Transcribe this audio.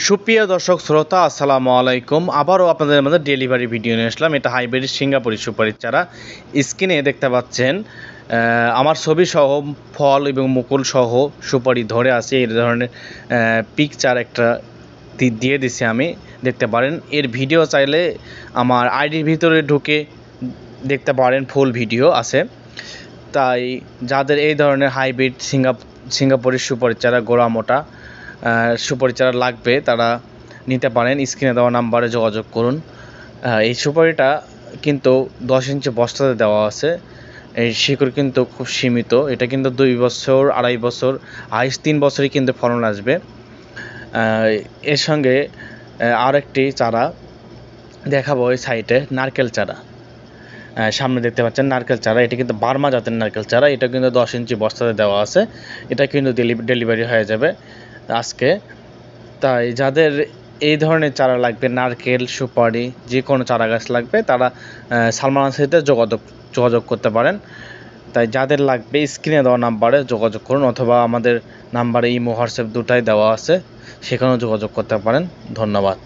সুপ্রিয় দর্শক শ্রোতা আসসালামু আলাইকুম। আবারও আপনাদের মধ্যে ডেলিভারি ভিডিও নিয়ে আসলাম। এটা হাইব্রিড সিঙ্গাপুরি সুপারির চারা। স্ক্রিনে দেখতে পাচ্ছেন আমার ছবি সহ ফল এবং মুকুল সহ সুপারি ধরে আছে। এই ধরনের পিকচার একটা দিয়ে দিছি আমি, দেখতে পারেন। এর ভিডিও চাইলে আমার আইডির ভিতরে ঢুকে দেখতে পারেন, ফুল ভিডিও আছে। তাই যাদের এই ধরনের হাইব্রিড সিঙ্গাপুরি সুপারির চারা গোড়া মোটা সুপারি চারা লাগবে তারা নিতে পারেন। স্ক্রিনে দেওয়া নাম্বারে যোগাযোগ করুন। এই সুপারিটা কিন্তু 10 ইঞ্চি বস্তাতে দেওয়া আছে। এই শিকড় কিন্তু খুব সীমিত। এটা কিন্তু 2 বছর 2.5 বছর 3 বছরই কিন্তু ফলন আসবে। এর সঙ্গে আরেকটি চারা দেখাবো এই সাইটে, নারকেল চারা। সামনে দেখতে পাচ্ছেন নারকেল চারা। এটা কিন্তু বার্মা জাতের নারকেল চারা। এটা কিন্তু 10 ইঞ্চি বস্তাতে দেওয়া আছে। এটা কিন্তু ডেলিভারি হয়ে যাবে আজকে। তাই যাদের এই ধরনের চারা লাগবে, নারকেল, সুপারি, যে কোনো চারা গাছ লাগবে, তারা সালমান সাথে যোগাযোগ করতে পারেন। তাই যাদের লাগবে স্ক্রিনে দেওয়া নাম্বারে যোগাযোগ করুন, অথবা আমাদের নাম্বারে ইমো হোয়াটসঅ্যাপ দুটাই দেওয়া আছে, সেখানেও যোগাযোগ করতে পারেন। ধন্যবাদ।